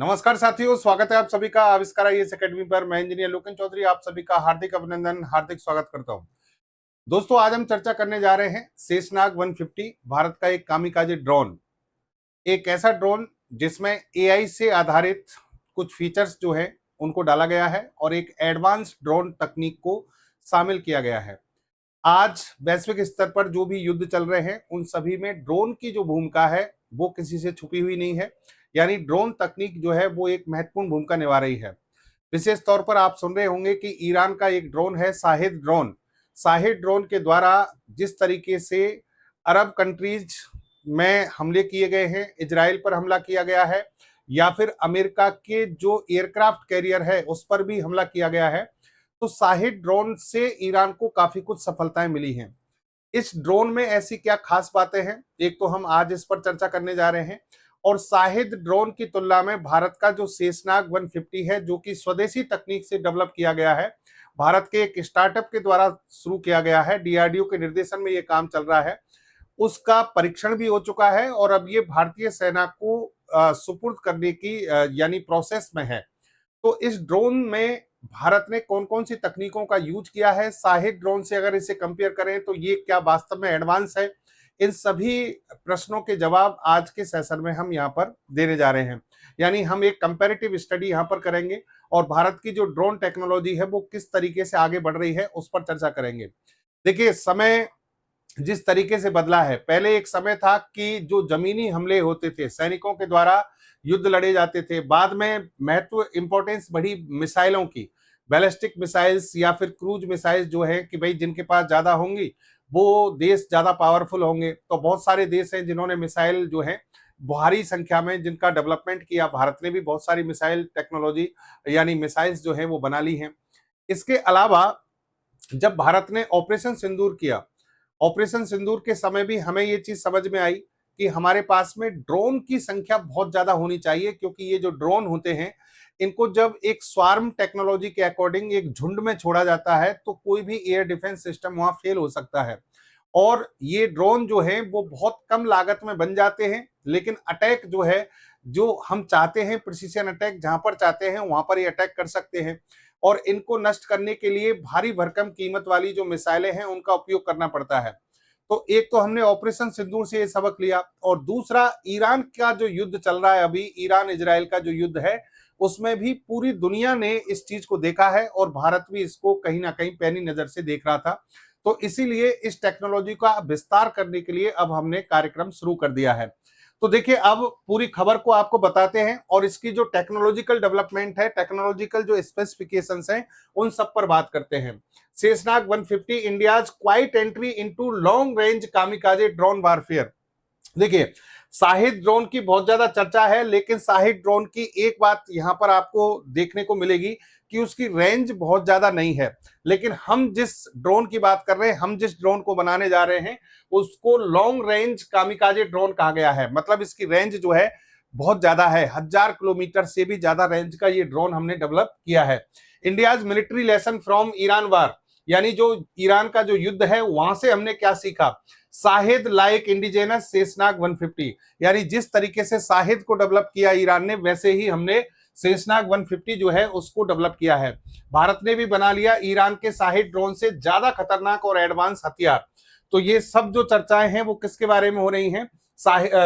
नमस्कार साथियों, स्वागत है आप सभी का आविष्कार आईएएस एकेडमी पर। मैं इंजीनियर लोकेन चौधरी आप सभी का हार्दिक अभिनंदन, हार्दिक स्वागत करता हूं। दोस्तों, आज हम चर्चा करने जा रहे हैं शेषनाग 150, भारत का एक कामिकाज़े ड्रोन। एक ऐसा ड्रोन जिसमें एआई से आधारित कुछ फीचर्स जो है उनको डाला गया है और एक एडवांस ड्रोन तकनीक को शामिल किया गया है। आज वैश्विक स्तर पर जो भी युद्ध चल रहे हैं उन सभी में ड्रोन की जो भूमिका है वो किसी से छुपी हुई नहीं है। यानी ड्रोन तकनीक जो है वो एक महत्वपूर्ण भूमिका निभा रही है। विशेष तौर पर आप सुन रहे होंगे कि ईरान का एक ड्रोन है शाहिद ड्रोन। शाहिद ड्रोन के द्वारा जिस तरीके से अरब कंट्रीज में हमले किए गए हैं, इजराइल पर हमला किया गया है या फिर अमेरिका के जो एयरक्राफ्ट कैरियर है उस पर भी हमला किया गया है, तो शाहिद ड्रोन से ईरान को काफी कुछ सफलताएं मिली हैं। इस ड्रोन में ऐसी क्या खास बातें हैं, एक तो हम आज इस पर चर्चा करने जा रहे हैं। और शाहिद ड्रोन की तुलना में भारत का जो शेषनाग 150 है, जो कि स्वदेशी तकनीक से डेवलप किया गया है, भारत के एक स्टार्टअप के द्वारा शुरू किया गया है, डीआरडीओ के निर्देशन में ये काम चल रहा है, उसका परीक्षण भी हो चुका है और अब ये भारतीय सेना को सुपुर्द करने की यानी प्रोसेस में है। तो इस ड्रोन में भारत ने कौन कौन सी तकनीकों का यूज किया है, शाहिद ड्रोन से अगर इसे कंपेयर करें तो ये क्या वास्तव में एडवांस है, इन सभी प्रश्नों के जवाब आज के सेशन में हम यहाँ पर देने जा रहे हैं। यानी हम एक कंपैरेटिव स्टडी यहाँ पर करेंगे और भारत की जो ड्रोन टेक्नोलॉजी है वो किस तरीके से आगे बढ़ रही है उस पर चर्चा करेंगे। देखिए, समय जिस तरीके से बदला है, पहले एक समय था कि जो जमीनी हमले होते थे, सैनिकों के द्वारा युद्ध लड़े जाते थे। बाद में महत्व इंपॉर्टेंस बढ़ी मिसाइलों की, बैलिस्टिक मिसाइल्स या फिर क्रूज मिसाइल्स जो है कि भाई जिनके पास ज्यादा होंगी वो देश ज्यादा पावरफुल होंगे। तो बहुत सारे देश हैं जिन्होंने मिसाइल जो है भारी संख्या में जिनका डेवलपमेंट किया। भारत ने भी बहुत सारी मिसाइल टेक्नोलॉजी यानी मिसाइल्स जो है वो बना ली हैं। इसके अलावा जब भारत ने ऑपरेशन सिंदूर किया, ऑपरेशन सिंदूर के समय भी हमें ये चीज समझ में आई कि हमारे पास में ड्रोन की संख्या बहुत ज्यादा होनी चाहिए, क्योंकि ये जो ड्रोन होते हैं इनको जब एक स्वार्म टेक्नोलॉजी के अकॉर्डिंग एक झुंड में छोड़ा जाता है तो कोई भी एयर डिफेंस सिस्टम वहां फेल हो सकता है। और ये ड्रोन जो है वो बहुत कम लागत में बन जाते हैं, लेकिन अटैक जो है, जो हम चाहते हैं प्रिसीजन अटैक, जहां पर चाहते हैं वहां पर ये अटैक कर सकते हैं। और इनको नष्ट करने के लिए भारी भरकम कीमत वाली जो मिसाइलें हैं उनका उपयोग करना पड़ता है। तो एक तो हमने ऑपरेशन सिंदूर से ये सबक लिया, और दूसरा ईरान का जो युद्ध चल रहा है अभी, ईरान इजराइल का जो युद्ध है, उसमें भी पूरी दुनिया ने इस चीज को देखा है और भारत भी इसको कहीं ना कहीं पैनी नजर से देख रहा था। तो इसीलिए इस टेक्नोलॉजी का विस्तार करने के लिए अब हमने कार्यक्रम शुरू कर दिया है। तो देखिए, अब पूरी खबर को आपको बताते हैं और इसकी जो टेक्नोलॉजिकल डेवलपमेंट है, टेक्नोलॉजिकल जो स्पेसिफिकेशंस हैं, उन सब पर बात करते हैं। Sheshnag 150 India's quite entry into long range kamikaze drone warfare. देखिए, शाहिद ड्रोन की बहुत ज्यादा चर्चा है, लेकिन शाहिद ड्रोन की एक बात यहां पर आपको देखने को मिलेगी कि उसकी रेंज बहुत ज्यादा नहीं है। लेकिन हम जिस ड्रोन की बात कर रहे हैं, हम जिस ड्रोन को बनाने जा रहे हैं, उसको लॉन्ग रेंज कामिकाजे ड्रोन कहा गया है। मतलब इसकी रेंज जो है बहुत ज्यादा है, 1000 किलोमीटर से भी ज्यादा रेंज का ये ड्रोन हमने डेवलप किया है। India's military lesson from Iran war, यानी जो ईरान का जो युद्ध है वहां से हमने क्या सीखा। शाहिद लाइक इंडिजेनस शेषनाग 150, यानी जिस तरीके से शाहिद को डेवलप किया ईरान ने, वैसे ही हमने शेषनाग 150 जो है उसको डेवलप किया है। भारत ने भी बना लिया ईरान के शाहिद ड्रोन से ज्यादा खतरनाक और एडवांस हथियार। तो ये सब जो चर्चाएं हैं वो किसके बारे में हो रही हैं?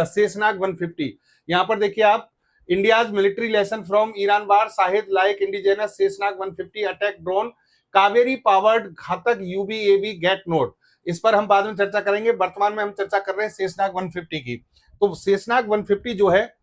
शेषनाग 150। यहाँ पर देखिए आप, India's military lesson from Iran war, Shahid like indigenous Sheshnag 150 attack drone, Kaveri powered घातक यूबीएवी गेट नोड। इस पर हम बाद में चर्चा करेंगे, वर्तमान में हम चर्चा कर रहे हैं शेषनाग 150 की। तो शेषनाग 150 जो है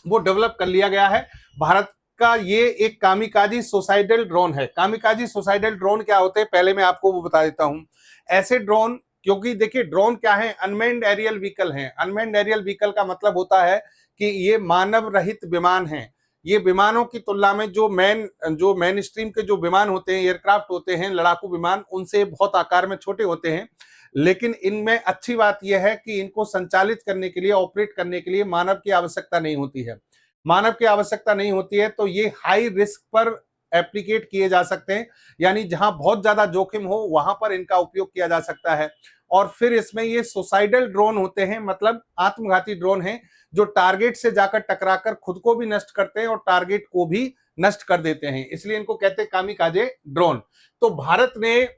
वो डेवलप कर लिया गया है। भारत का ये एक कामिकाजी सुसाइडल ड्रोन है। कामिकाजी सुसाइडल ड्रोन क्या होते हैं पहले मैं आपको वो बता देता हूं। ऐसे ड्रोन, क्योंकि देखिए ड्रोन क्या है, अनमेन्ड एरियल व्हीकल है। अनमेन्ड एरियल व्हीकल का मतलब होता है कि ये मानव रहित विमान है। ये विमानों की तुलना में जो मेन स्ट्रीम के जो विमान होते हैं, एयरक्राफ्ट होते हैं, लड़ाकू विमान, उनसे बहुत आकार में छोटे होते हैं। लेकिन इनमें अच्छी बात यह है कि इनको संचालित करने के लिए, ऑपरेट करने के लिए मानव की आवश्यकता नहीं होती है। मानव की आवश्यकता नहीं होती है, तो ये हाई रिस्क पर एप्लीकेट किए जा सकते हैं, यानी जहां बहुत ज्यादा जोखिम हो वहां पर इनका उपयोग किया जा सकता है। और फिर इसमें ये सुसाइडल ड्रोन होते हैं, मतलब आत्मघाती ड्रोन हैं जो टारगेट से जाकर टकराकर खुद को भी नष्ट करते हैं और टारगेट को भी नष्ट कर देते हैं, इसलिए इनको कहते हैं कामिकाजे ड्रोन। तो भारत ने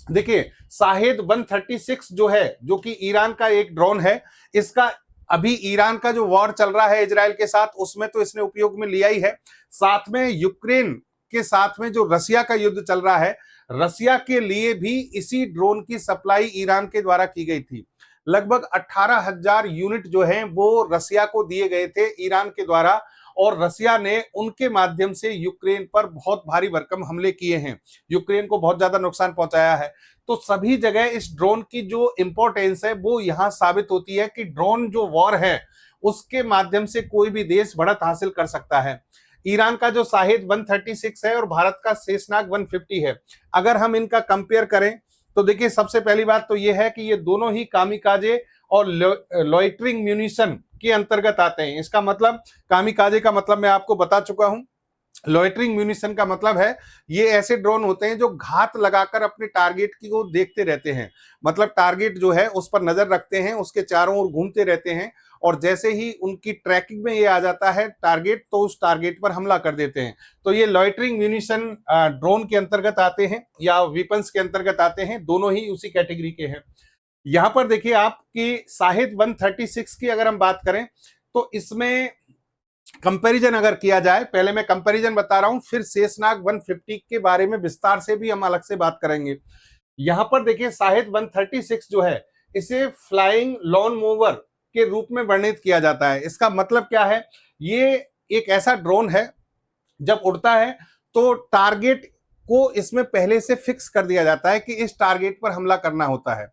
देखिए शाहिद 136 जो है, जो कि ईरान का एक ड्रोन है, इसका अभी ईरान का जो वॉर चल रहा है इजराइल के साथ, उसमें तो इसने उपयोग में लिया ही है। साथ में यूक्रेन के साथ में जो रसिया का युद्ध चल रहा है, रसिया के लिए भी इसी ड्रोन की सप्लाई ईरान के द्वारा की गई थी। लगभग 18,000 यूनिट जो हैं वो रसिया को दिए गए थे ईरान के द्वारा, और रसिया ने उनके माध्यम से यूक्रेन पर बहुत भारी भरकम हमले किए हैं, यूक्रेन को बहुत ज्यादा नुकसान पहुंचाया है। तो सभी जगह इस ड्रोन की जो इंपॉर्टेंस है वो यहां साबित होती है कि ड्रोन जो वॉर है उसके माध्यम से कोई भी देश बढ़त हासिल कर सकता है। ईरान का जो शाहिद 136 है और भारत का शेषनाग 150 है, अगर हम इनका कंपेयर करें तो देखिए सबसे पहली बात तो यह है कि ये दोनों ही कामिकाजे और लॉइटरिंग म्यूनिशन के अंतर्गत आते हैं। इसका मतलब कामिकाजे का मतलब मैं आपको बता चुका हूं, लॉइटरिंग म्यूनिशन का मतलब है ये ऐसे ड्रोन होते हैं जो घात लगाकर अपने टारगेट की को देखते रहते हैं, मतलब टारगेट जो है उस पर नजर रखते हैं, उसके चारों ओर घूमते रहते हैं, और जैसे ही उनकी ट्रैकिंग में ये आ जाता है टारगेट, तो उस टारगेट पर हमला कर देते हैं। तो ये लॉइटरिंग म्यूनिशन ड्रोन के अंतर्गत आते हैं या वेपन्स के अंतर्गत आते हैं, दोनों ही उसी कैटेगरी के हैं। यहां पर देखिए आपकी शाहिद 136 की अगर हम बात करें तो इसमें कंपैरिजन अगर किया जाए, पहले मैं कंपैरिजन बता रहा हूं, फिर शेषनाग 150 के बारे में विस्तार से भी हम अलग से बात करेंगे। यहां पर देखिए शाहिद 136 जो है इसे फ्लाइंग लॉन मूवर के रूप में वर्णित किया जाता है। इसका मतलब क्या है, ये एक ऐसा ड्रोन है जब उड़ता है तो टारगेट को इसमें पहले से फिक्स कर दिया जाता है कि इस टारगेट पर हमला करना होता है,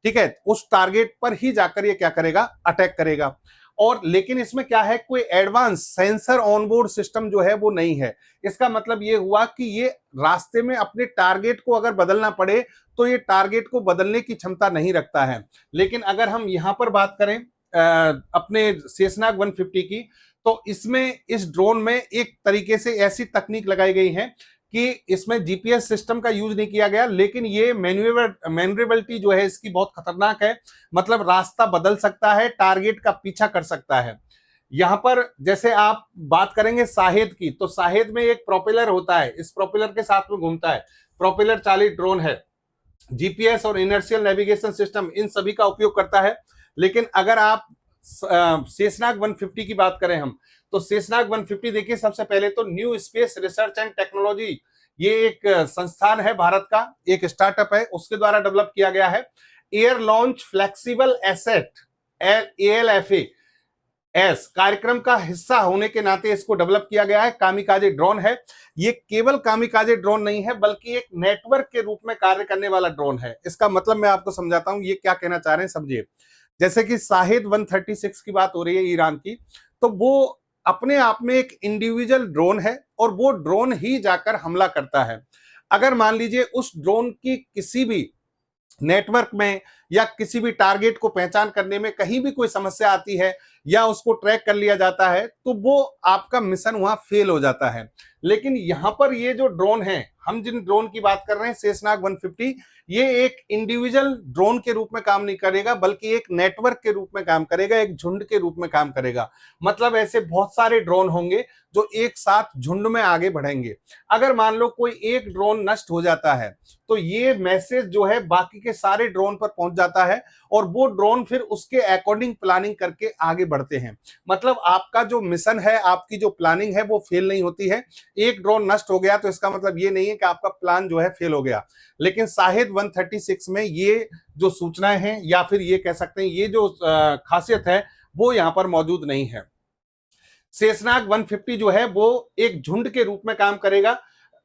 ठीक है, उस टारगेट पर ही जाकर ये क्या करेगा, अटैक करेगा। और लेकिन इसमें क्या है, कोई एडवांस सेंसर ऑनबोर्ड सिस्टम जो है वो नहीं है। इसका मतलब ये हुआ कि ये रास्ते में अपने टारगेट को अगर बदलना पड़े तो ये टारगेट को बदलने की क्षमता नहीं रखता है। लेकिन अगर हम यहां पर बात करें अपने शेषनाग 150 की, तो इसमें इस ड्रोन में एक तरीके से ऐसी तकनीक लगाई गई है कि इसमें जीपीएस सिस्टम का यूज नहीं किया गया, लेकिन ये मैन्यूवरेबिलिटी जो है इसकी बहुत खतरनाक है, मतलब रास्ता बदल सकता है, टारगेट का पीछा कर सकता है। यहां पर जैसे आप बात करेंगे शाहिद की, तो शाहिद में एक प्रोपेलर होता है, इस प्रोपेलर के साथ में घूमता है, प्रोपेलर चालित ड्रोन है, जीपीएस और इनर्शियल नेविगेशन सिस्टम इन सभी का उपयोग करता है। लेकिन अगर आप शेषनाग 150 की बात करें हम, तो शेषनाग 150 देखिए सबसे पहले तो new space research and technology, ये एक संस्थान है भारत का, एक स्टार्टअप है, उसके द्वारा डेवलप किया गया है। Air launch flexible asset ALFA कार्यक्रम का हिस्सा होने के नाते इसको डेवलप किया गया है। कामिकाजे ड्रोन है, ये केवल कामिकाजे ड्रोन नहीं है बल्कि एक नेटवर्क के रूप में कार्य करने वाला ड्रोन है। इसका मतलब मैं आपको समझाता हूं ये क्या कहना चाह रहे हैं, समझिए। जैसे कि शाहिद 136 की बात हो रही है ईरान की, तो वो अपने आप में एक इंडिविजुअल ड्रोन है और वो ड्रोन ही जाकर हमला करता है। अगर मान लीजिए उस ड्रोन की किसी भी नेटवर्क में या किसी भी टारगेट को पहचान करने में कहीं भी कोई समस्या आती है या उसको ट्रैक कर लिया जाता है, तो वो आपका मिशन वहां फेल हो जाता है। लेकिन यहां पर ये जो ड्रोन है, हम जिन ड्रोन की बात कर रहे हैं शेषनाग 150, ये एक इंडिविजुअल ड्रोन के रूप में काम नहीं करेगा बल्कि एक नेटवर्क के रूप में काम करेगा, एक झुंड के रूप में काम करेगा। मतलब ऐसे बहुत सारे ड्रोन होंगे जो एक साथ झुंड में आगे बढ़ेंगे। अगर मान लो कोई एक ड्रोन नष्ट हो जाता है तो ये मैसेज जो है बाकी के सारे ड्रोन पर पहुंच जाता है और वो ड्रोन फिर उसके अकॉर्डिंग प्लानिंग करके आगे बढ़ते हैं। मतलब आपका जो मिशन है, आपकी जो प्लानिंग है वो फेल नहीं होती है। एक ड्रोन नष्ट हो गया तो इसका मतलब ये नहीं है कि आपका प्लान जो है फेल हो गया। लेकिन शाहिद 136 में ये जो सूचनाएं हैं या फिर ये कह सकते हैं ये जो खासियत है वो यहां पर मौजूद नहीं है। शेषनाग 150 जो है वो एक झुंड के रूप में काम करेगा,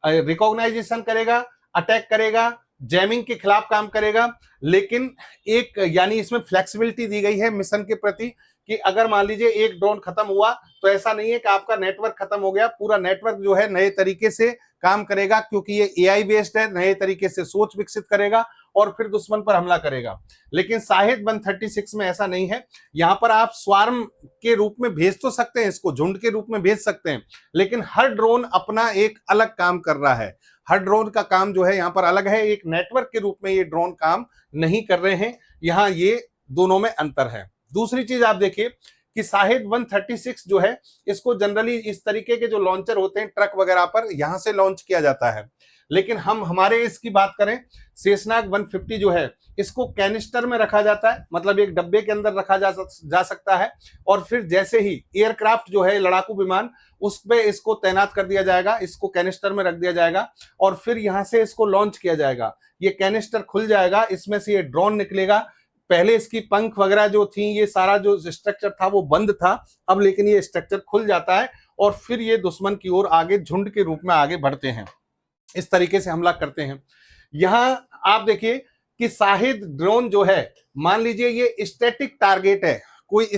रिकॉग्नाइजेशन करेगा, अटैक करेगा, जैमिंग के खिलाफ काम करेगा। लेकिन एक यानी इसमें फ्लेक्सिबिलिटी दी गई है मिशन के प्रति कि अगर मान लीजिए एक ड्रोन खत्म हुआ तो ऐसा नहीं है कि आपका नेटवर्क खत्म हो गया, पूरा नेटवर्क जो है नए तरीके से काम करेगा क्योंकि ये AI बेस्ड है, नए तरीके से सोच विकसित करेगा और फिर दुश्मन पर हमला करेगा। लेकिन शाहिद 136 में ऐसा नहीं है। यहाँ पर आप स्वार्म के रूप में भेज तो सकते हैं, इसको झुंड के रूप में भेज सकते हैं, लेकिन हर ड्रोन अपना एक अलग काम कर रहा है। हर ड्रोन का काम जो है यहाँ पर अलग है। एक नेटवर्क के रूप में ये ड्रोन काम नहीं कर रहे हैं। यहाँ ये दोनों में अंतर है। दूसरी चीज आप देखिए कि शाहिद 136 जो है, इसको जनरली इस तरीके के जो लॉन्चर होते हैं ट्रक वगैरह पर, यहां से लॉन्च किया जाता है। लेकिन हम हमारे इसकी बात करें, शेषनाग 150 जो है, इसको कैनिस्टर में रखा जाता है, मतलब एक डब्बे के अंदर रखा जा सकता है। और फिर जैसे ही एयरक्राफ्ट जो है, लड़ाकू विमान, उस पे इसको तैनात कर दिया जाएगा, इसको कैनिस्टर में रख दिया जाएगा और फिर यहां से इसको लॉन्च किया जाएगा। ये कैनिस्टर खुल जाएगा, इसमें से ये ड्रोन निकलेगा। पहले इसकी पंख वगैरह जो थी, ये सारा जो स्ट्रक्चर था वो बंद था, अब लेकिन ये स्ट्रक्चर खुल जाता है और फिर ये दुश्मन की ओर आगे झुंड के रूप में आगे बढ़ते हैं। इस तरीके से हमला करते हैं। यहां आप देखिए कि शाहिद ड्रोन जो है, मान लीजिए ये स्टैटिक टारगेट है, कोई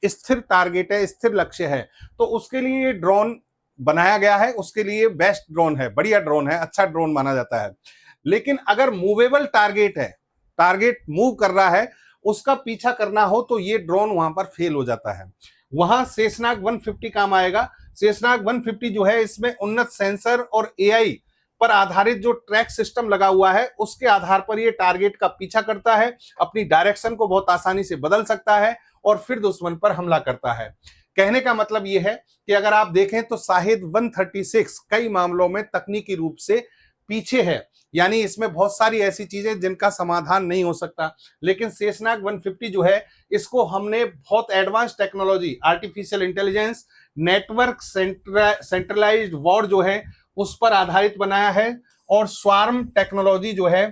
स्थिर टारगेट है, स्थिर लक्ष्य है, तो उसके लिए ये ड्रोन बनाया गया है, उसके लिए बेस्ट ड्रोन है, बढ़िया ड्रोन है, अच्छा ड्रोन माना जाता है। लेकिन अगर मूवेबल टारगेट है, टारगेट मूव कर रहा है, उसका पीछा करना हो, तो ये ड्रोन वहां पर फेल हो जाता है। वहां शेषनाग 150 काम आएगा। शेषनाग 150 जो है, इसमें उन्नत सेंसर और एआई पर आधारित जो ट्रैक सिस्टम लगा हुआ है, उसके आधार पर ये टारगेट का पीछा करता है, अपनी डायरेक्शन को बहुत आसानी से बदल सकता है और फिर दुश्मन पर हमला करता है। कहने का मतलब ये है कि अगर आप देखें तो शाहिद 136 कई मामलों में तकनीकी रूप से पीछे है, यानी इसमें बहुत सारी ऐसी चीजें जिनका समाधान नहीं हो सकता। लेकिन शेषनाग 150 जो है, इसको हमने बहुत advance technology, artificial intelligence, network centralised war जो है, उस पर आधारित बनाया है। और स्वार्म टेक्नोलॉजी जो है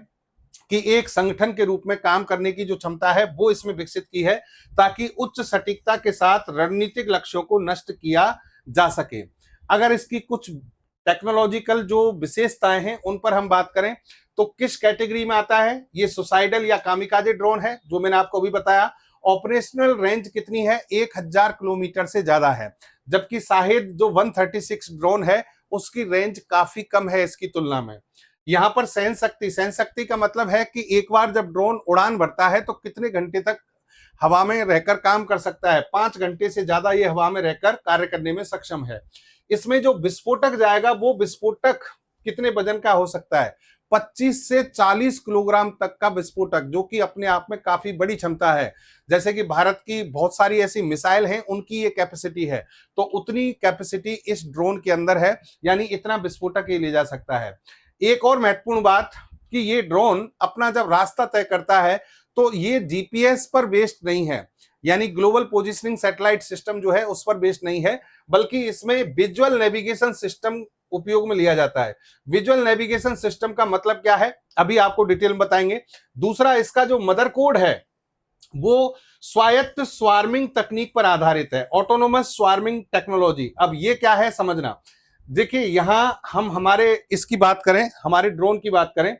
कि एक संगठन के रूप में काम करने की जो क्षमता है, वो इसमें विकसित की है, ताकि उच्च सटीकता के साथ रणनीतिक लक्ष्यों को नष्ट किया जा सके। अगर इसकी कुछ टेक्नोलॉजिकल जो विशेषताएं हैं उन पर हम बात करें तो किस कैटेगरी में आता है, ये सुसाइडल या कामिकाजे ड्रोन है, जो मैंने आपको अभी बताया। ऑपरेशनल रेंज कितनी है, 1000 किलोमीटर से ज्यादा है, जबकि शाहिद जो 136 ड्रोन है, उसकी रेंज काफी कम है इसकी तुलना में। यहां पर सहन शक्ति का मतलब है कि एक बार जब ड्रोन उड़ान भरता है तो कितने घंटे तक हवा में रहकर काम कर सकता है। 5 घंटे से ज्यादा ये हवा में रहकर कार्य करने में सक्षम है। इसमें जो विस्फोटक जाएगा, वो विस्फोटक कितने वजन का हो सकता है, 25 से 40 किलोग्राम तक का विस्फोटक, जो कि अपने आप में काफी बड़ी क्षमता है। जैसे कि भारत की बहुत सारी ऐसी मिसाइल हैं, उनकी ये कैपेसिटी है, तो उतनी कैपेसिटी इस ड्रोन के अंदर है, यानी इतना विस्फोटक ये ले जा सकता है। एक और महत्वपूर्ण बात कि ये ड्रोन अपना जब रास्ता तय करता है तो ये जीपीएस पर बेस्ड नहीं है, यानी ग्लोबल पोजिशनिंग सैटेलाइट सिस्टम जो है उस पर बेस्ड नहीं है, बल्कि इसमें विजुअल नेविगेशन सिस्टम उपयोग में लिया जाता है। विजुअल नेविगेशन सिस्टम का मतलब क्या है, अभी आपको डिटेल में बताएंगे। दूसरा, इसका जो मदर कोड है वो स्वायत्त स्वार्मिंग तकनीक पर आधारित है, ऑटोनोमस स्वार्मिंग टेक्नोलॉजी। अब ये क्या है समझना। देखिए, यहां हम हमारे इसकी बात करें, हमारे ड्रोन की बात करें,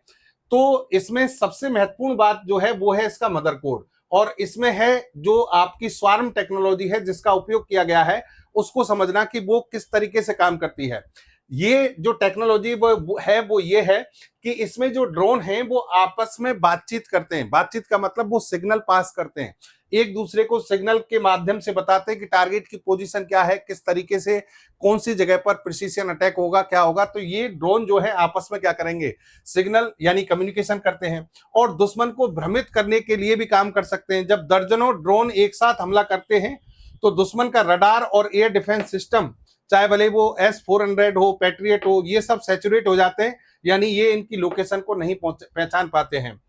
तो इसमें सबसे महत्वपूर्ण बात जो है वो है इसका मदर कोड, और इसमें है जो आपकी स्वार्म टेक्नोलॉजी है जिसका उपयोग किया गया है, उसको समझना कि वो किस तरीके से काम करती है। ये जो टेक्नोलॉजी वो ये है कि इसमें जो ड्रोन हैं वो आपस में बातचीत करते हैं। बातचीत का मतलब वो सिग्नल पास करते हैं, एक दूसरे को सिग्नल के माध्यम से बताते हैं कि टारगेट की पोजीशन क्या है, किस तरीके से कौन सी जगह पर प्रिसीजन अटैक होगा, क्या होगा। तो ये ड्रोन जो है आपस में क्या करेंगे, सिग्नल यानी कम्युनिकेशन करते हैं, और दुश्मन को भ्रमित करने के लिए भी काम कर सकते हैं। जब दर्जनों ड्रोन एक साथ हमला करते हैं तो दुश्मन का रडार और एयर डिफेंस सिस्टम, चाहे भले वो S-400 हो, पैट्रियट हो, ये सब सैचुरेट हो जाते हैं, यानी ये इनकी लोकेशन को नहीं पहचान पाते हैं।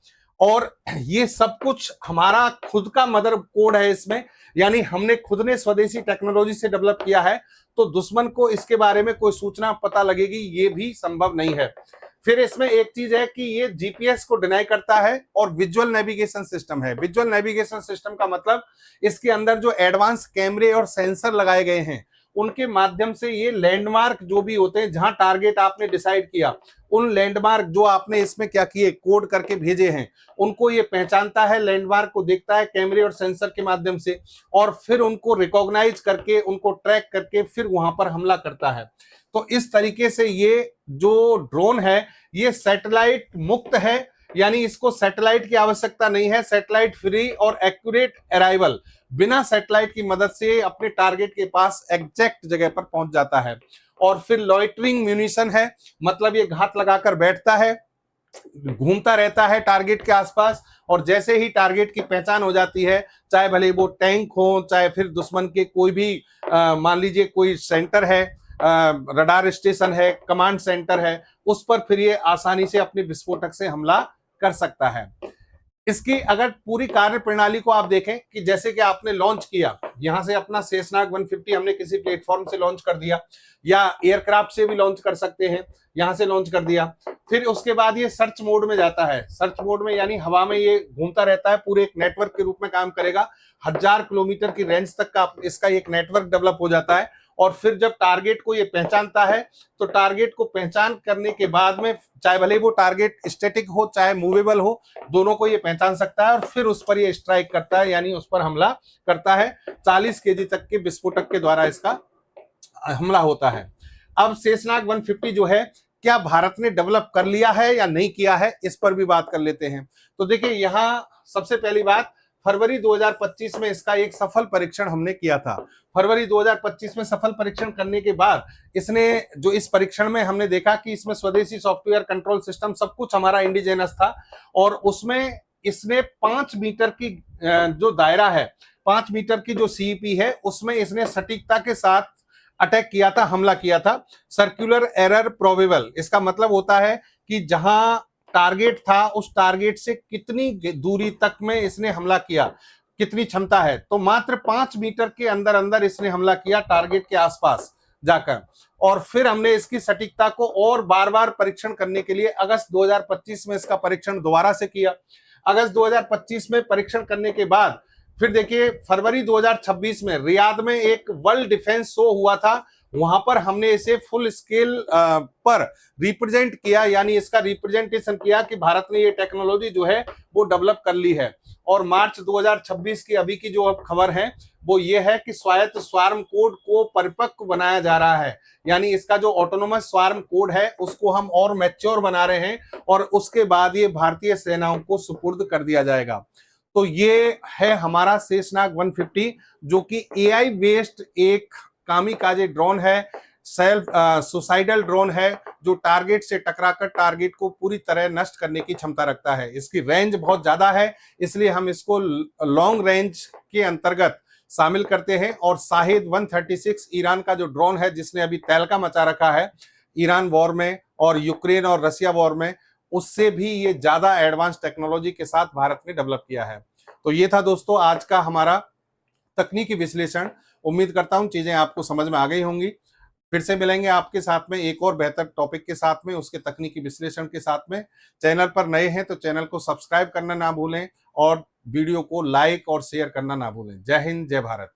और ये सब कुछ हमारा खुद का मदर कोड है इसमें, यानी हमने खुद ने स्वदेशी टेक्नोलॉजी से डेवलप किया है, तो दुश्मन को इसके बारे में कोई सूचना पता लगेगी ये भी संभव नहीं है। फिर इसमें एक चीज है कि ये जीपीएस को डिनाई करता है और विजुअल नेविगेशन सिस्टम है। विजुअल नेविगेशन सिस्टम का मतलब इसके अंदर जो एडवांस कैमरे और सेंसर लगाए गए हैं, उनके माध्यम से ये लैंडमार्क जो भी होते हैं, जहां टारगेट आपने डिसाइड किया, उन लैंडमार्क जो आपने इसमें क्या किए, कोड करके भेजे हैं, उनको ये पहचानता है, लैंडमार्क को देखता है कैमरे और सेंसर के माध्यम से, और फिर उनको रिकॉग्नाइज करके, उनको ट्रैक करके फिर वहां पर हमला करता है। तो इस तरीके से ये जो ड्रोन है ये सैटेलाइट मुक्त है, यानी इसको सैटेलाइट की आवश्यकता नहीं है। सैटेलाइट फ्री और एक्यूरेट अराइवल, बिना सैटेलाइट की मदद से अपने टारगेट के पास एग्जैक्ट जगह पर पहुंच जाता है। और फिर लॉइटरिंग म्यूनिशन है, मतलब ये घात लगाकर बैठता है, घूमता रहता है टारगेट के आसपास, और जैसे ही टारगेट की पहचान हो जाती है, चाहे भले वो टैंक हो, चाहे फिर दुश्मन के कोई भी मान लीजिए कोई सेंटर है, रडार स्टेशन है, कमांड सेंटर है, उस पर फिर ये आसानी से अपने विस्फोटक से हमला कर सकता है। इसकी अगर पूरी कार्य प्रणाली को आप देखें कि जैसे कि आपने लॉन्च किया, यहां से अपना सेसनाग 150 हमने किसी प्लेटफॉर्म से लॉन्च कर दिया, या एयरक्राफ्ट से भी लॉन्च कर सकते हैं, यहां से लॉन्च कर दिया। फिर उसके बाद ये सर्च मोड में जाता है। सर्च मोड में यानी हवा में ये घूमता रहता है, पूरे एक नेटवर्क के रूप में काम करेगा। 1000 किलोमीटर की रेंज तक का इसका एक नेटवर्क डेवलप हो जाता है। और फिर जब टारगेट को ये पहचानता है, तो टारगेट को पहचान करने के बाद में, चाहे भले वो टारगेट स्टैटिक हो चाहे मूवेबल हो, दोनों को ये पहचान सकता है और फिर उस पर ये स्ट्राइक करता है, यानी उस पर हमला करता है। 40 केजी तक के विस्फोटक के द्वारा इसका हमला होता है। अब सेसनाग 150 जो है, क्या भारत ने डेवलप कर लिया है या नहीं किया है, इस पर भी बात कर लेते हैं। तो देखिए, यहां सबसे पहली बात, फरवरी 2025 में इसका एक सफल परीक्षण हमने किया था। फरवरी 2025 में सफल परीक्षण करने के बाद इसने जो इस परीक्षण में हमने देखा कि इसमें स्वदेशी सॉफ्टवेयर, कंट्रोल सिस्टम, सब कुछ हमारा इंडिजिनस था। और उसमें इसने 5 मीटर की जो दायरा है, 5 मीटर की जो सीईपी है, उसमें इसने सटीकता के साथ अटैक किया था, हमला किया था। सर्कुलर एरर प्रोबेबल, इसका मतलब होता है कि जहां टारगेट था उस टारगेट से कितनी दूरी तक में इसने हमला किया, कितनी क्षमता है। तो मात्र 5 मीटर के अंदर अंदर इसने हमला किया टारगेट के आसपास जाकर। और फिर हमने इसकी सटीकता को और बार बार परीक्षण करने के लिए अगस्त 2025 में इसका परीक्षण दोबारा से किया। अगस्त 2025 में परीक्षण करने के बाद फिर देखिए, फरवरी 2026 में रियाद में एक वर्ल्ड डिफेंस शो हुआ था, वहां पर हमने इसे फुल स्केल पर रिप्रेजेंट किया, यानी इसका रिप्रेजेंटेशन किया कि भारत ने ये टेक्नोलॉजी जो है वो डेवलप कर ली है। और मार्च 2026 की अभी की जो अब खबर है वो ये है कि स्वायत्त स्वार्म कोड को परिपक्व बनाया जा रहा है, यानी इसका जो ऑटोनोमस स्वार्म कोड है उसको हम और मैच्योर बना रहे हैं, और उसके बाद ये भारतीय सेनाओं को सुपुर्द कर दिया जाएगा। तो ये है हमारा सेसनाग 150, जो कि एआई बेस्ड एक कामिकाजे ड्रोन है, सेल्फ सुसाइडल ड्रोन है, जो टारगेट से टकराकर टारगेट को पूरी तरह नष्ट करने की क्षमता रखता है। इसकी रेंज बहुत ज्यादा है, इसलिए हम इसको लॉन्ग रेंज के अंतर्गत शामिल करते हैं। और शाहिद 136 ईरान का जो ड्रोन है, जिसने अभी तहलका मचा रखा है ईरान वॉर में और यूक्रेन और रसिया वॉर में, उससे भी ये ज्यादा एडवांस टेक्नोलॉजी के साथ भारत ने डेवलप किया है। तो ये था दोस्तों आज का हमारा तकनीकी विश्लेषण। उम्मीद करता हूं चीजें आपको समझ में आ गई होंगी। फिर से मिलेंगे आपके साथ में एक और बेहतर टॉपिक के साथ में, उसके तकनीकी विश्लेषण के साथ में। चैनल पर नए हैं तो चैनल को सब्सक्राइब करना ना भूलें और वीडियो को लाइक और शेयर करना ना भूलें। जय हिंद, जय भारत।